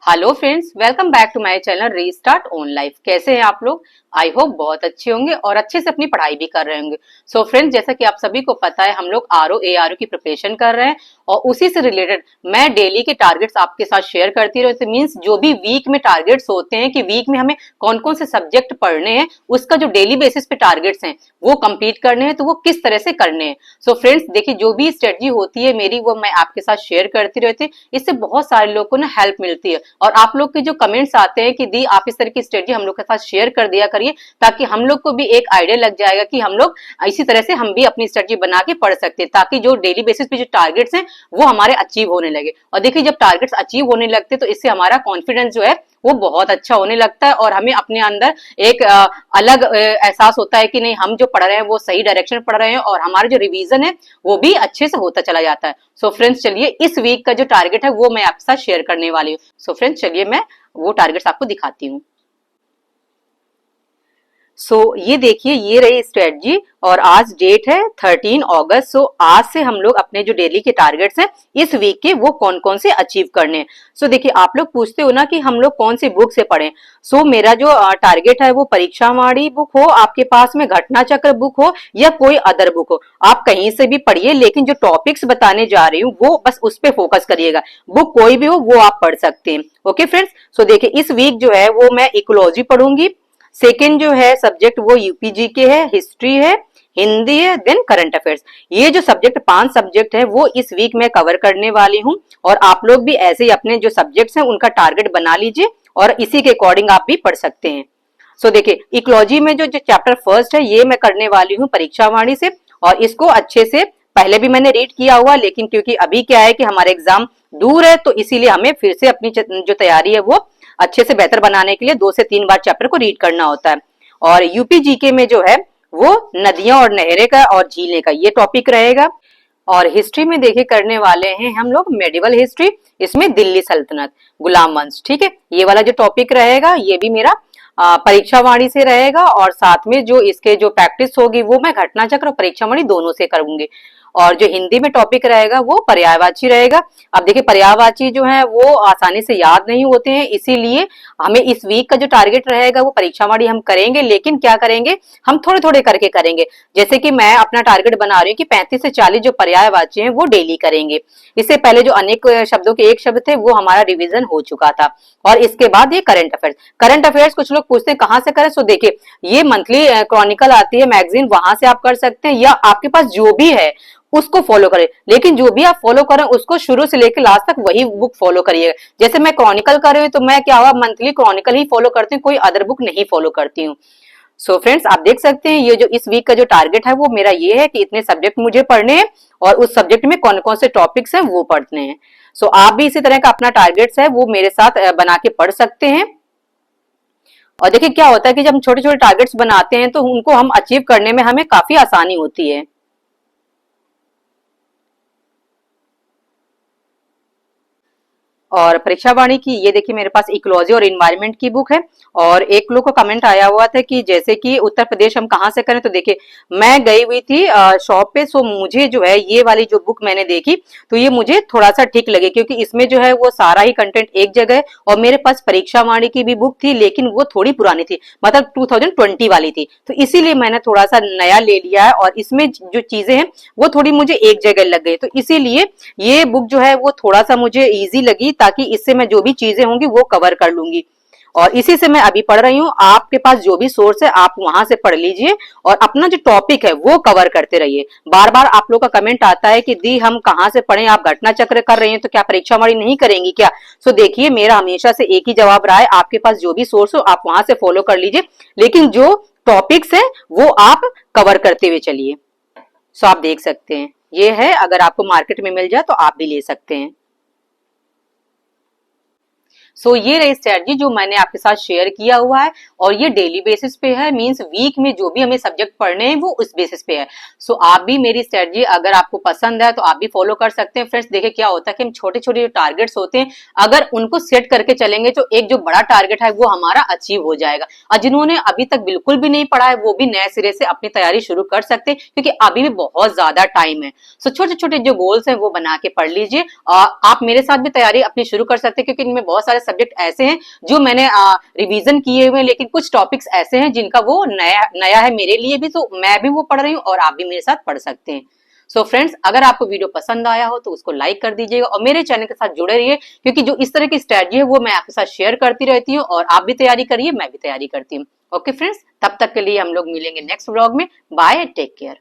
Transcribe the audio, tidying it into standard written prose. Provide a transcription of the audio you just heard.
Hello friends, welcome back to my channel restart on life. कैसे हैं आप लोग? आई होप बहुत अच्छे होंगे और अच्छे से अपनी पढ़ाई भी कर रहे होंगे। सो फ्रेंड्स, जैसा कि आप सभी को पता है, हम लोग आरओ एआरओ की प्रिपरेशन कर रहे हैं और उसी से रिलेटेड मैं डेली के टारगेट्स आपके साथ शेयर करती रहती हूँ। मींस जो भी वीक में टारगेट्स होते हैं कि वीक में हमें कौन कौन से सब्जेक्ट पढ़ने हैं, उसका जो डेली बेसिस पे टारगेट्स हैं वो कंप्लीट करने हैं, तो वो किस तरह से करने हैं। सो फ्रेंड्स देखिए, जो भी स्ट्रेटजी होती है मेरी वो मैं आपके साथ शेयर करती रहती हूँ। इससे बहुत सारे लोगों को ना हेल्प मिलती है और आप लोग के जो कमेंट्स आते हैं कि दी आप इस तरह की स्ट्रेटजी हम लोग के साथ शेयर कर दिया करिए, ताकि हम लोग को भी एक आइडिया लग जाएगा कि हम लोग इसी तरह से हम भी अपनी स्ट्रेटजी बना के पढ़ सकते हैं, ताकि जो डेली बेसिस पे जो टारगेट्स हैं वो हमारे अचीव होने लगे। और देखिए, जब टारगेट्स अचीव होने लगते तो इससे हमारा कॉन्फिडेंस जो है वो बहुत अच्छा होने लगता है और हमें अपने अंदर एक अलग एहसास होता है कि नहीं, हम जो पढ़ रहे हैं वो सही डायरेक्शन पढ़ रहे हैं और हमारा जो रिवीजन है वो भी अच्छे से होता चला जाता है। सो फ्रेंड्स चलिए, इस वीक का जो टारगेट है वो मैं आपके साथ शेयर करने वाली हूँ। सो फ्रेंड्स चलिए, मैं वो टारगेट्स आपको दिखाती हूँ। ये देखिए, ये रही स्ट्रेटजी और आज डेट है 13 अगस्त। आज से हम लोग अपने जो डेली के टारगेट्स हैं इस वीक के वो कौन कौन से अचीव करने हैं। देखिए, आप लोग पूछते हो ना कि हम लोग कौन सी बुक से पढ़ें। मेरा जो टारगेट है वो परीक्षावाणी बुक हो, आपके पास में घटना चक्र बुक हो या कोई अदर बुक हो, आप कहीं से भी पढ़िए, लेकिन जो टॉपिक्स बताने जा रही हूँ वो बस उस पर फोकस करिएगा। बुक कोई भी हो वो आप पढ़ सकते हैं। ओके फ्रेंड्स, देखिए इस वीक जो है वो मैं इकोलॉजी पढ़ूंगी। सेकेंड जो है सब्जेक्ट वो यूपीजी के है, हिस्ट्री है, हिंदी है, देन करंट अफेयर्स। ये जो सब्जेक्ट 5 सब्जेक्ट है वो इस वीक में कवर करने वाली हूँ और आप लोग भी ऐसे ही अपने जो सब्जेक्ट्स हैं उनका टारगेट बना लीजिए और इसी के अकॉर्डिंग आप भी पढ़ सकते हैं। देखिए, इकोलॉजी में जो चैप्टर फर्स्ट है ये मैं करने वाली हूँ परीक्षावाणी से और इसको अच्छे से पहले भी मैंने रीड किया हुआ, लेकिन क्योंकि अभी क्या है कि हमारे एग्जाम दूर है तो इसीलिए हमें फिर से अपनी जो तैयारी है वो अच्छे से बेहतर बनाने के लिए 2 से 3 बार चैप्टर को रीड करना होता है। और यूपी जीके में जो है वो नदियां और नहरें का और झीलें का ये टॉपिक रहेगा। और हिस्ट्री में देखिए करने वाले हैं हम लोग मेडिवल हिस्ट्री, इसमें दिल्ली सल्तनत, गुलाम वंश। ठीक है, ये वाला जो टॉपिक रहेगा ये भी मेरा परीक्षावाणी से रहेगा और साथ में जो इसके जो प्रैक्टिस होगी वो मैं घटना चक्र और परीक्षावाणी दोनों से करूंगी। और जो हिंदी में टॉपिक रहेगा वो पर्यायवाची रहेगा। अब देखिए, पर्यायवाची जो है वो आसानी से याद नहीं होते हैं, इसीलिए हमें इस वीक का जो टारगेट रहेगा वो परीक्षावाणी हम करेंगे, लेकिन क्या करेंगे, हम थोड़े थोड़े करके करेंगे। जैसे कि मैं अपना टारगेट बना रही हूँ कि 35 से 40 जो पर्यायवाची हैं वो डेली करेंगे। इससे पहले जो अनेक शब्दों के एक शब्द थे वो हमारा रिविजन हो चुका था। और इसके बाद ये करंट अफेयर्स। करंट अफेयर्स कुछ लोग पूछते हैं कहाँ से करें। देखिए, ये मंथली क्रॉनिकल आती है मैगजीन, वहां से आप कर सकते हैं, या आपके पास जो भी है उसको फॉलो करें। लेकिन जो भी आप फॉलो करें उसको शुरू से लेकर लास्ट तक वही बुक फॉलो करिएगा। जैसे मैं क्रॉनिकल कर रही हूँ तो मैं क्या हुआ, मंथली क्रॉनिकल ही फॉलो करती हूँ, कोई अदर बुक नहीं फॉलो करती हूँ। फ्रेंड्स, आप देख सकते हैं ये जो इस वीक का जो टारगेट है वो मेरा ये है कि इतने सब्जेक्ट मुझे पढ़ने हैं और उस सब्जेक्ट में कौन कौन से टॉपिक्स हैं वो पढ़ने हैं। आप भी इसी तरह का अपना टारगेट्स है वो मेरे साथ बना के पढ़ सकते हैं। और देखिए क्या होता है कि जब हम छोटे छोटे टारगेट्स बनाते हैं तो उनको हम अचीव करने में हमें काफी आसानी होती है। और परीक्षावाणी की ये देखिए मेरे पास इकोलॉजी और इन्वायरमेंट की बुक है। और एक लोग को कमेंट आया हुआ था कि जैसे कि उत्तर प्रदेश हम कहाँ से करें। तो देखिए, मैं गई हुई थी शॉप पे, मुझे जो है ये वाली जो बुक मैंने देखी तो ये मुझे थोड़ा सा ठीक लगे, क्योंकि इसमें जो है वो सारा ही कंटेंट एक जगह है। और मेरे पास परीक्षावाणी की भी बुक थी, लेकिन वो थोड़ी पुरानी थी, मतलब 2020 वाली थी, तो इसीलिए मैंने थोड़ा सा नया ले लिया है और इसमें जो चीजें हैं वो थोड़ी मुझे एक जगह लग गई, तो इसीलिए ये बुक जो है वो थोड़ा सा मुझे ईजी लगी, ताकि इससे मैं जो भी चीजें होंगी वो कवर कर लूंगी। और इसी से मैं अभी पढ़ रही हूँ। आपके पास जो भी सोर्स है आप वहां से पढ़ लीजिए और अपना जो टॉपिक है वो कवर करते रहिए। बार बार आप लोग का कमेंट आता है कि दी हम कहाँ से पढ़ें, आप घटना चक्र कर रही हैं तो क्या परीक्षावाणी नहीं करेंगी क्या। देखिए, मेरा हमेशा से एक ही जवाब रहा है, आपके पास जो भी सोर्स हो आप वहां से फॉलो कर लीजिए, लेकिन जो टॉपिक्स है वो आप कवर करते हुए चलिए। आप देख सकते हैं ये है, अगर आपको मार्केट में मिल जाए तो आप भी ले सकते हैं। ये रही स्ट्रेटजी जो मैंने आपके साथ शेयर किया हुआ है और ये डेली बेसिस पे है, मींस वीक में जो भी हमें सब्जेक्ट पढ़ने हैं वो उस बेसिस पे है। आप भी मेरी स्ट्रेटजी अगर आपको पसंद है तो आप भी फॉलो कर सकते हैं। फ्रेंड्स देखिए क्या होता है कि हम छोटे छोटे जो टारगेट्स होते हैं अगर उनको सेट करके चलेंगे तो एक जो बड़ा टारगेट है वो हमारा अचीव हो जाएगा। और जिन्होंने अभी तक बिल्कुल भी नहीं पढ़ा है वो भी नए सिरे से अपनी तैयारी शुरू कर सकते हैं, क्योंकि अभी भी बहुत ज्यादा टाइम है। छोटे छोटे जो गोल्स हैं वो बना के पढ़ लीजिए। आप मेरे साथ भी तैयारी अपनी शुरू कर सकते हैं, क्योंकि इनमें बहुत सारे सब्जेक्ट ऐसे हैं जो मैंने रिवीजन किए हुए हैं, लेकिन कुछ टॉपिक्स ऐसे हैं जिनका वो नया नया है मेरे लिए भी, तो मैं भी वो पढ़ रही हूँ और आप भी मेरे साथ पढ़ सकते हैं। सो फ्रेंड्स, अगर आपको वीडियो पसंद आया हो तो उसको लाइक कर दीजिएगा और मेरे चैनल के साथ जुड़े रहिए, क्योंकि जो इस तरह की स्ट्रेटजी है वो मैं आपके साथ शेयर करती रहती हूँ और आप भी तैयारी करिए, मैं भी तैयारी करती हूँ। ओके फ्रेंड्स, तब तक के लिए हम लोग मिलेंगे नेक्स्ट व्लॉग में। Bye, take care.